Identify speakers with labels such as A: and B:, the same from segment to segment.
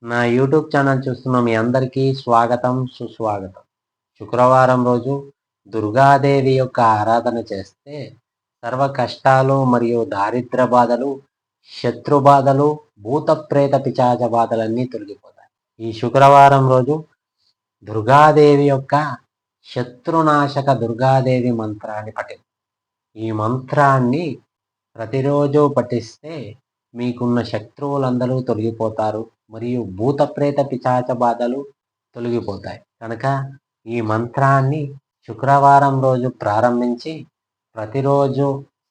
A: నా YouTube channel చూస్తున్న మీ అందరికీ స్వాగతం, సుస్వాగతం. శుక్రవారం రోజు దుర్గాదేవి యొక్క ఆరాధన చేస్తే సర్వ కష్టాలు మరియు దారిద్ర బాధలు, శత్రు బాధలు, భూత ప్రేత పిశాచ బాధలన్నీ తొలగిపోతాయి. ఈ శుక్రవారం రోజు దుర్గాదేవి యొక్క శత్రునాశక దుర్గాదేవి మంత్రాన్ని ఈ మంత్రాన్ని ప్రతిరోజు పఠిస్తే మీకున్న శత్రువులందరూ తొలగిపోతారు మరియు భూత ప్రేత పిశాచ బాధలు తొలగిపోతాయి. కనుక ఈ మంత్రాన్ని శుక్రవారం రోజు ప్రారంభించి ప్రతిరోజు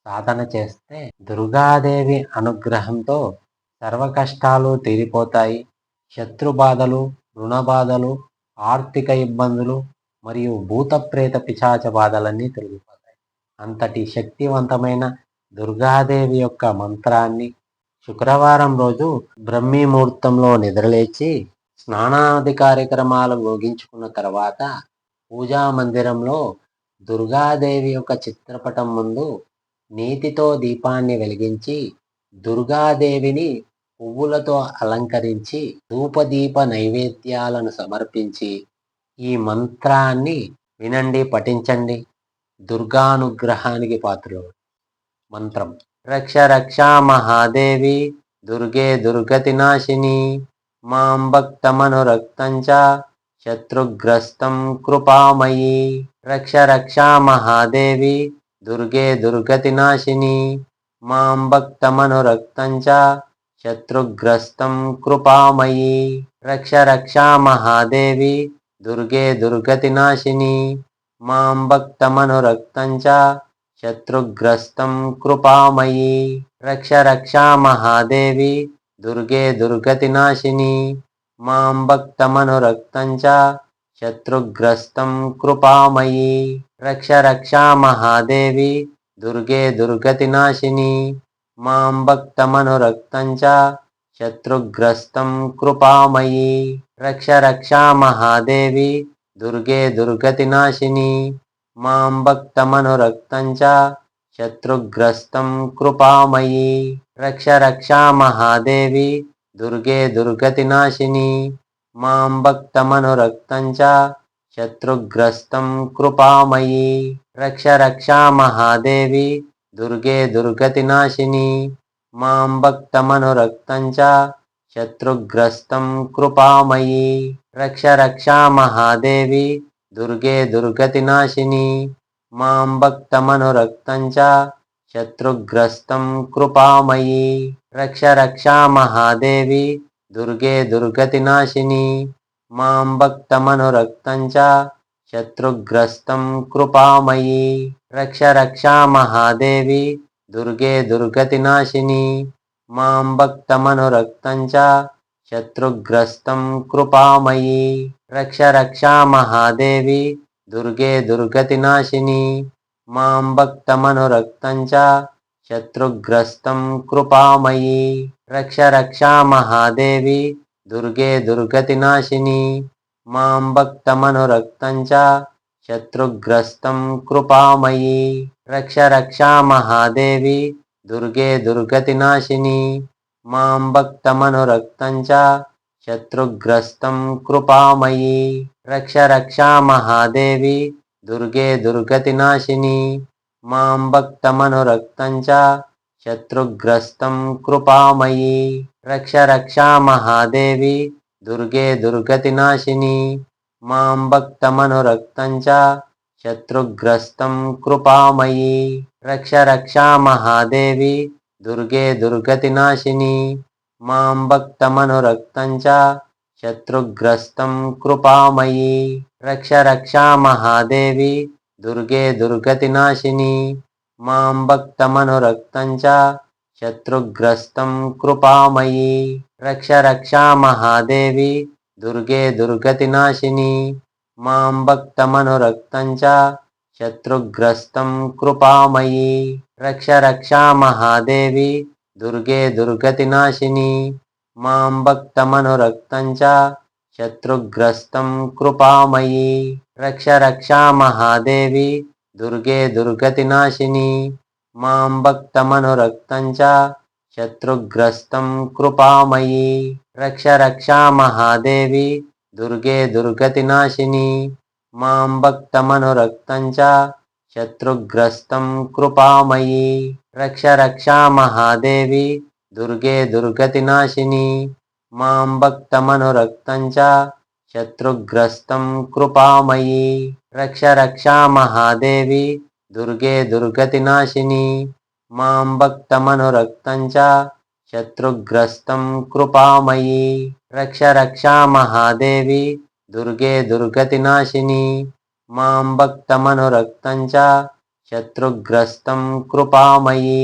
A: సాధన చేస్తే దుర్గాదేవి అనుగ్రహంతో సర్వ కష్టాలు తీరిపోతాయి. శత్రు బాధలు, రుణ బాధలు, ఆర్థిక ఇబ్బందులు మరియు భూత ప్రేత పిశాచ బాధలన్నీ తొలగిపోతాయి. అంతటి శక్తివంతమైన దుర్గాదేవి యొక్క మంత్రాన్ని శుక్రవారం రోజు బ్రహ్మీ ముహూర్తంలో నిద్రలేచి స్నానాది కార్యక్రమాలు ముగించుకున్న తర్వాత పూజా మందిరంలో దుర్గాదేవి యొక్క చిత్రపటం ముందు నీతితో దీపాన్ని వెలిగించి దుర్గాదేవిని పువ్వులతో అలంకరించి ధూపదీప నైవేద్యాలను సమర్పించి ఈ మంత్రాన్ని వినండి, పఠించండి. దుర్గానుగ్రహానికి పాత్రులు. మంత్రం: రక్ష రక్షా మహాదేవి దుర్గే దుర్గతి నాశిని మాం భక్తమనురక్తం చ శత్రుగ్రస్తం కృపామయీ. రక్ష రక్షా మహాదేవి దుర్గే దుర్గతి నాశిని మాం భక్తమనురక్తం చ శత్రుగ్రస్తం కృపామయీ. రక్ష రక్షా మహాదేవి దుర్గే దుర్గతి నాశిని మాం భక్తమనురక్తం చ శత్రుగ్రస్తం కృపామయీ. రక్ష రక్షా మహాదేవి దుర్గే దుర్గతి నాశిని మాం భక్తమనురక్తం చ శత్రుగ్రస్తం కృపామయీ. రక్ష రక్షా మహాదేవి దుర్గే దుర్గతి నాశిని మాం భక్తమనురక్తం చ శత్రుగ్రస్తం కృపామయీ. రక్ష రక్షా మహాదేవి దుర్గే దుర్గతి నాశిని మాం భక్తమనురక్తం చ శత్రుగ్రస్తం కృపామయీ. రక్ష రక్షా మహాదేవి దుర్గే దుర్గతి నాశిని మాం భక్తమనురక్తం చ శత్రుగ్రస్తం కృపామయీ. రక్ష రక్షా మహాదేవి దుర్గే దుర్గతి నాశిని మాం భక్తమనురక్తం చ శత్రుగ్రస్తం కృపామయీ. రక్ష రక్షా మహాదేవి దుర్గే దుర్గతి నాశిని మాం భక్తమనురక్తం చ శత్రుగ్రస్తం కృపామయీ. రక్ష రక్షా మహాదేవి దుర్గే దుర్గతి నాశిని మాం భక్తమనురక్తం చ శత్రుగ్రస్తం కృపామయీ. రక్ష రక్షా మహాదేవి దుర్గే దుర్గతి నాశిని మాం భక్తమనురక్తం చ శత్రుగ్రస్తం కృపామయీ. రక్ష రక్షా మహాదేవి దుర్గే దుర్గతి నాశిని మాం భక్తమనురక్తం చ శత్రుగ్రస్తం కృపామయీ. రక్ష రక్షా మహాదేవి దుర్గే దుర్గతి నాశిని మాం భక్తమనురక్తం చ శత్రుగ్రస్తం కృపామయీ. రక్ష రక్షా మహాదేవి దుర్గే దుర్గతి నాశిని మాం భక్తమనురక్తం చ శత్రుగ్రస్తం కృపామయీ. రక్ష రక్షా మహాదేవి దుర్గే దుర్గతి నాశిని మాం భక్తమనురక్తం చ శత్రుగ్రస్తం కృపామయీ. రక్ష రక్షా మహాదేవి దుర్గే దుర్గతి నాశిని మాం భక్తమనురక్తం చ శత్రుగ్రస్తం కృపామయీ. రక్ష రక్షా మహాదేవి దుర్గే దుర్గతి నాశిని మాం భక్తమనురక్తం చ శత్రుగ్రస్తం కృపామయీ. రక్ష రక్షా మహాదేవి దుర్గే దుర్గతి నాశిని మాం భక్తమనురక్తం చ శత్రుగ్రస్తం కృపామయీ. రక్ష రక్షా మహాదేవి దుర్గే దుర్గతి నాశిని మాం భక్తమనురక్తం చ శత్రుగ్రస్తం కృపామయీ. రక్ష రక్షా మహాదేవి దుర్గే దుర్గతి నాశిని మాం భక్తమనురక్తం చ శత్రుగ్రస్తం కృపామయీ. రక్ష రక్షా మహాదేవి దుర్గే దుర్గతి నాశిని మాం భక్తమనురక్తం చ శత్రుగ్రస్తం కృపామయీ రక్ష రక్షా మహాదేవి దుర్గే దుర్గతినాశిని మాం భక్తమనురక్తం చ శత్రుగ్రస్తం కృపామయీ రక్ష రక్షా మహాదేవి దుర్గే దుర్గతినాశిని మాం భక్తమనురక్తం చ శత్రుగ్రస్తం కృపామయీ రక్ష రక్షా మహాదేవి దుర్గే దుర్గతినాశిని మాం భక్తమనురక్తం చ శత్రుగ్రస్తం కృపామయీ రక్ష రక్షా మహాదేవి దుర్గే దుర్గతినాశిని మాం భక్తమనురక్తం చ శత్రుగ్రస్తం కృపామయీ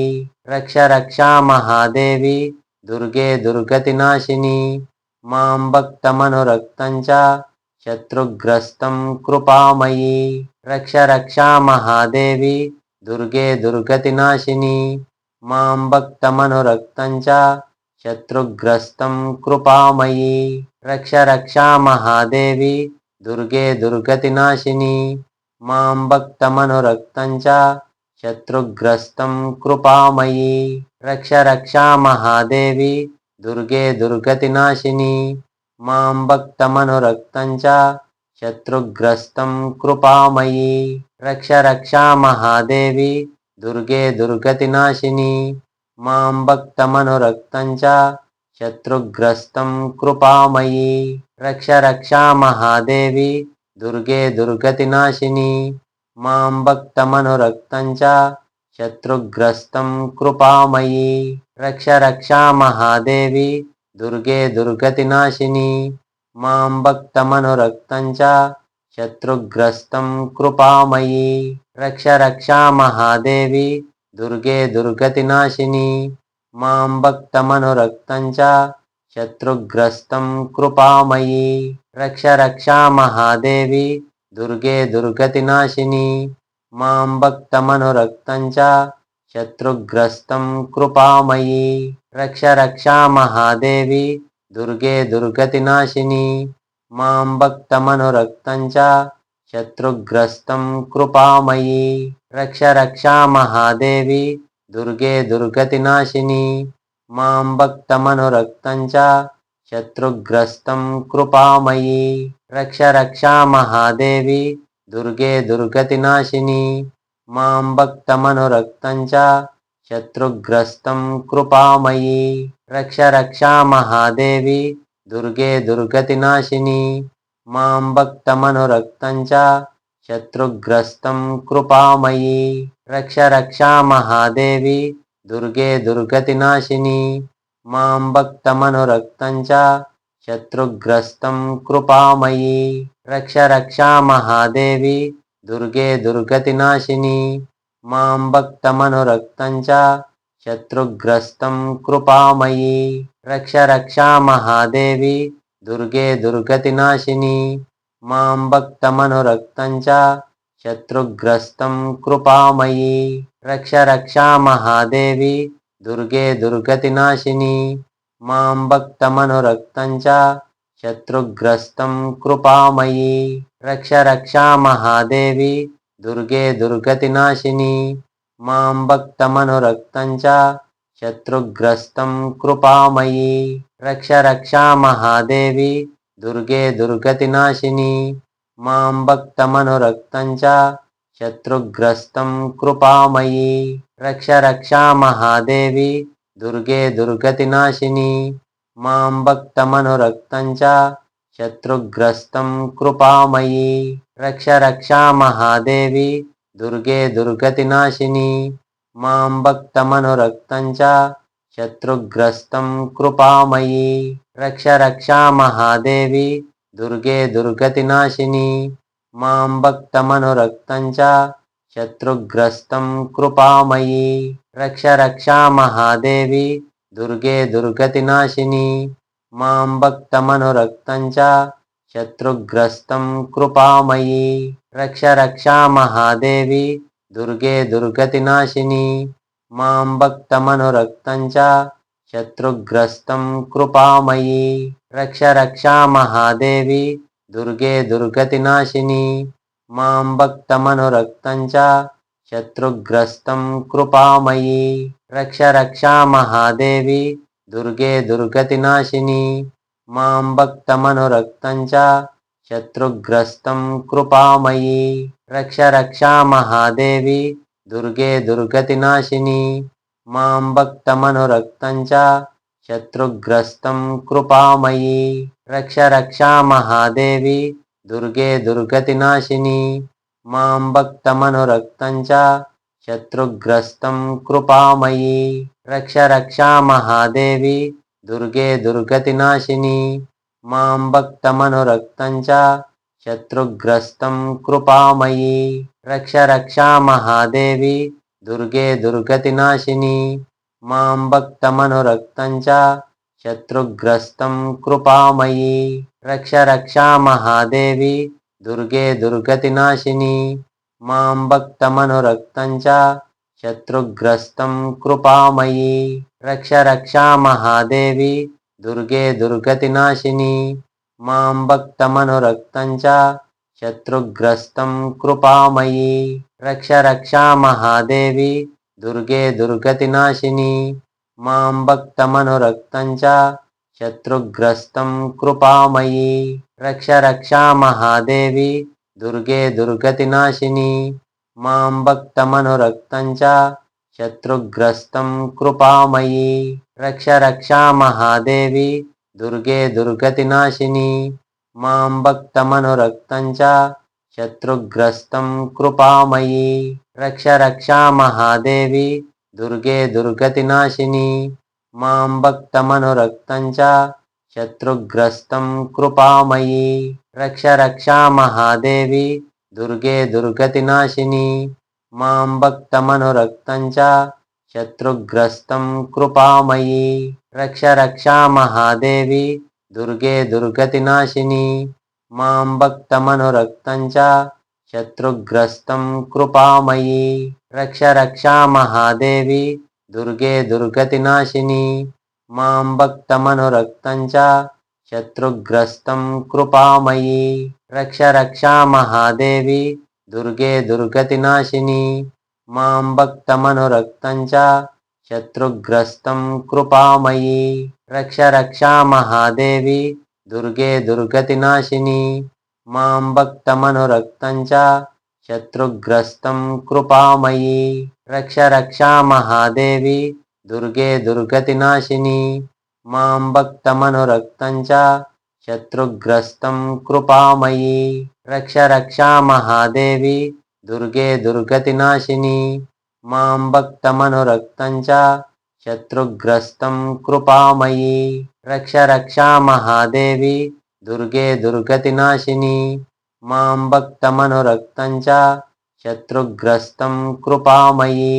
A: రక్ష రక్షా మహాదేవి దుర్గే దుర్గతినాశిని మాం భక్తమనురక్తం చ శత్రుగ్రస్తం కృపామయీ రక్ష రక్షా మహాదేవి దుర్గే దుర్గతినాశిని మాం భక్తమనురక్తం చ శత్రుగ్రస్తం కృపామయీ రక్ష రక్షా మహాదేవి దుర్గే దుర్గతినాశిని మాం భక్తమనురక్తం చ శత్రుగ్రస్తం కృపామయీ రక్ష రక్షా మహాదేవి దుర్గే దుర్గతినాశిని మాం భక్తమనురక్తం చ శత్రుగ్రస్తం కృపామయీ రక్ష రక్షా మహాదేవి దుర్గే దుర్గతినాశిని మాం భక్తమనురక్తం చ శత్రుగ్రస్తం కృపామయీ రక్ష రక్షా మహాదేవి దుర్గే దుర్గతినాశిని మాం భక్తమనురక్తం చ శత్రుగ్రస్తం కృపామయీ రక్ష రక్షా మహాదేవి దుర్గే దుర్గతినాశిని మాం భక్తమనురక్తం చ శత్రుగ్రస్తం కృపామయీ రక్ష రక్షా మహాదేవి దుర్గే దుర్గతినాశిని మాం భక్తమనురక్తం చ శత్రుగ్రస్తం కృపామయీ రక్ష రక్షా మహాదేవి దుర్గే దుర్గతినాశిని మాం భక్తమనురక్తం చ శత్రుగ్రస్తం కృపామయీ రక్ష రక్షా మహాదేవి దుర్గే దుర్గతినాశిని మాం భక్తమనురక్తం చ శత్రుగ్రస్తం కృపామయీ రక్ష రక్షా మహాదేవి దుర్గే దుర్గతినాశిని మాం భక్తమనురక్తం చ శత్రుగ్రస్తం కృపామయీ రక్ష రక్షా మహాదేవి దుర్గే దుర్గతినాశిని మాం భక్తమనురక్తం చ శత్రుగ్రస్తం కృపామయీ రక్ష రక్షా మహాదేవి దుర్గే దుర్గతినాశిని మాం భక్తమనురక్తం చ శత్రుగ్రస్తం కృపామయీ రక్ష రక్షా మహాదేవి దుర్గే దుర్గతినాశిని మాం భక్తమనురక్తం చ శత్రుగ్రస్తం కృపామయీ రక్ష రక్షా మహాదేవి దుర్గే దుర్గతినాశిని మాం భక్తమనురక్తం చ శత్రుగ్రస్తం కృపామయీ రక్ష రక్షా మహాదేవి దుర్గే దుర్గతినాశిని మాం భక్తమనురక్తం చ శత్రుగ్రస్తం కృపామయీ రక్ష రక్షా మహాదేవి దుర్గే దుర్గతినాశిని మాం భక్తమనురక్తం చ శత్రుగ్రస్తం కృపామయీ రక్ష రక్షా మహాదేవి దుర్గే దుర్గతినాశిని మాం భక్తమనురక్తం చ శత్రుగ్రస్తం కృపామయీ రక్ష రక్షా మహాదేవి దుర్గే దుర్గతినాశిని మాం భక్తమనురక్తం చ శత్రుగ్రస్తం కృపామయీ రక్ష రక్షా మహాదేవి దుర్గే దుర్గతినాశిని మాం భక్తమనురక్తం చ శత్రుగ్రస్తం కృపామయీ రక్ష రక్షా మహాదేవి దుర్గే దుర్గతినాశిని మాం భక్తమనురక్తం చ శత్రుగ్రస్తం కృపామయీ రక్ష రక్షా మహాదేవి దుర్గే దుర్గతినాశిని మాం భక్తమనురక్తం చ శత్రుగ్రస్తం కృపామయీ రక్ష రక్షా మహాదేవి దుర్గే దుర్గతినాశిని మాం భక్తమనురక్తం చ శత్రుగ్రస్తం కృపామయీ రక్ష రక్షా మహాదేవి దుర్గే దుర్గతినాశిని మాం భక్తమనురక్తం చ శత్రుగ్రస్తం కృపామయీ రక్ష రక్షా మహాదేవి దుర్గే దుర్గతినాశిని మాం భక్తమనురక్తం చ శత్రుగ్రస్తం కృపామయీ రక్ష రక్ష మహాదేవి దుర్గే దుర్గతినాశిని మాం భక్తమనురక్తం చ శత్రుగ్రస్తం కృపామయి రక్ష రక్ష మహాదేవి దుర్గే దుర్గతినాశిని మాం భక్తమనురక్తం చ శత్రుగ్రస్తం కృపామయి రక్ష రక్ష మహాదేవి దుర్గే దుర్గతినాశిని మాం భక్తమనురక్తం చ శత్రుగ్రస్తం కృపామయి రక్ష రక్ష మహాదేవి దుర్గే దుర్గతినాశిని మాం భక్తమనురక్తం చ శత్రుగ్రస్తం కృపామయి రక్ష రక్ష మహాదేవి దుర్గే దుర్గతినాశిని మాం భక్తమనురక్తం చ శత్రుగ్రస్తం కృపామయి రక్ష రక్ష మహాదేవి దుర్గే దుర్గతినాశిని మాం భక్తమనురక్తం చ శత్రుగ్రస్తం కృపామయి రక్ష రక్ష మహాదేవి దుర్గే దుర్గతినాశిని మాం భక్తమనురక్తం చ శత్రుగ్రస్తం కృపామయి రక్ష రక్ష మహాదేవి దుర్గే దుర్గతినాశిని మాం భక్తమనురక్తం చ శత్రుగ్రస్తం కృపామయి రక్ష రక్ష మహాదేవి దుర్గే దుర్గతినాశిని మాం భక్తమనురక్తం చ శత్రుగ్రస్తం కృపామయి రక్ష రక్ష మహాదేవి దుర్గే దుర్గతినాశిని మాం భక్తమనురక్తం చ శత్రుగ్రస్తం కృపామయి రక్ష రక్ష మహాదేవి దుర్గే దుర్గతినాశిని మాం భక్తమనురక్తం చ శత్రుగ్రస్తం కృపామయి రక్ష రక్ష మహాదేవి దుర్గే దుర్గతినాశిని మాం భక్తమనురక్తం చ శత్రుగ్రస్తం కృపామయి రక్ష రక్ష మహాదేవి దుర్గే దుర్గతినాశిని మాం భక్తమనురక్తం చ శత్రుగ్రస్తం కృపామయి రక్ష రక్ష మహాదేవి దుర్గే దుర్గతినాశిని మాం భక్తమనురక్తం చ శత్రుగ్రస్తం కృపామయి రక్ష రక్ష మహాదేవి దుర్గే దుర్గతినాశిని మాం భక్తమనురక్తం చ శత్రుగ్రస్తం కృపామయి రక్ష రక్ష మహాదేవి దుర్గే దుర్గతినాశిని మాం భక్తమనురక్తం చ శత్రుగ్రస్తం కృపామయి రక్ష రక్ష మహాదేవి దుర్గే దుర్గతినాశిని మాం భక్తమనురక్తం చ శత్రుగ్రస్తం కృపామయి రక్ష రక్ష మహాదేవి దుర్గే దుర్గతినాశిని మాం భక్తమనురక్తం చ శత్రుగ్రస్తం కృపామయి రక్ష రక్ష మహాదేవి దుర్గే దుర్గతినాశిని మాం భక్తమనురక్తం చ శత్రుగ్రస్తం కృపామయి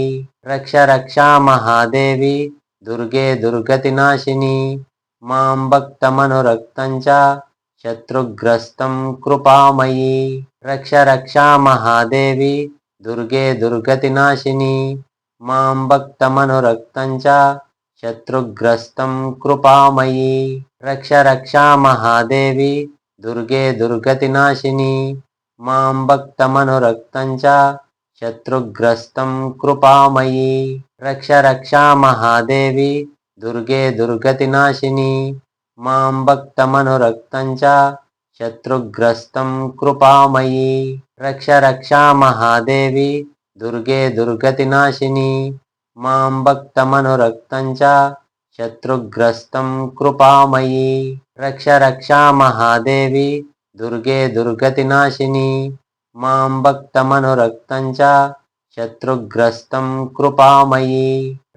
A: రక్ష రక్ష మహాదేవి దుర్గే దుర్గతినాశిని మాం భక్తమనురక్తం చ శత్రుగ్రస్తం కృపామయి రక్ష రక్ష మహాదేవి దుర్గే దుర్గతినాశిని మాం భక్తమనురక్తం చ శత్రుగ్రస్తం కృపామయి రక్ష రక్ష మహాదేవి దుర్గే దుర్గతినాశిని మాం భక్తమనురక్తం చ శత్రుగ్రస్తం కృపామయి రక్ష రక్ష మహాదేవి దుర్గే దుర్గతినాశిని మాం భక్తమనురక్తం చ శత్రుగ్రస్తం కృపామయి రక్ష రక్ష మహాదేవి దుర్గే దుర్గతినాశిని మాం భక్తమనురక్తం చ శత్రుగ్రస్తం కృపామయి రక్ష రక్ష మహాదేవి దుర్గే దుర్గతినాశిని మాం భక్తమనురక్తం చ శత్రుగ్రస్తం కృపామయి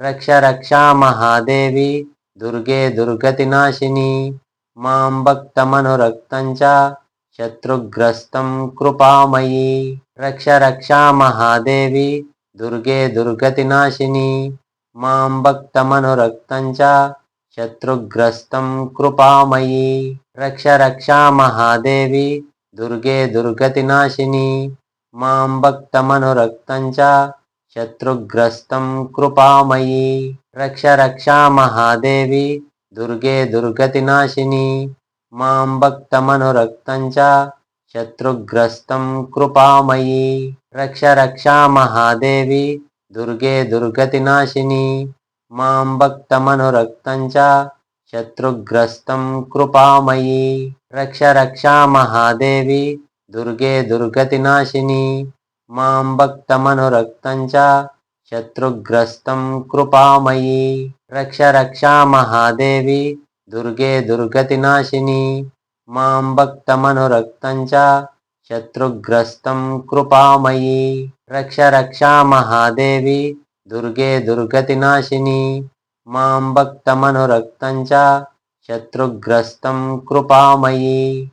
A: రక్ష రక్ష మహాదేవి దుర్గే దుర్గతినాశిని మాం భక్తమనురక్తం చ శత్రుగ్రస్తం కృపామయి రక్ష రక్ష మహాదేవి దుర్గే దుర్గతినాశిని మాం భక్తమనురక్తం చ శత్రుగ్రస్తం కృపామయి రక్ష రక్ష మహాదేవి దుర్గే దుర్గతినాశిని మాం భక్తమనురక్తం చ శత్రుగ్రస్తం కృపామయి రక్ష రక్ష మహాదేవి దుర్గే దుర్గతినాశిని మాం భక్తమనురక్తం చ శత్రుగ్రస్తం కృపామయి రక్ష రక్ష మహాదేవి దుర్గే దుర్గతినాశిని మాం భక్తమనురక్తం చ శత్రుగ్రస్తం కృపామయీ. రక్ష రక్షా మహాదేవి దుర్గే దుర్గతి నాశిని. మాం భక్తమనురక్తం చ శత్రుగ్రస్తం కృపామయీ. రక్ష రక్షా మహాదేవి దుర్గే దుర్గతి నాశిని. మాం భక్తమనురక్తం చ శత్రుగ్రస్తం కృపామయీ. రక్ష రక్షా మహాదేవి దుర్గే దుర్గతి నాశిని. మాం భక్తమనురక్తం చ శత్రుగ్రస్తం కృపామయీ.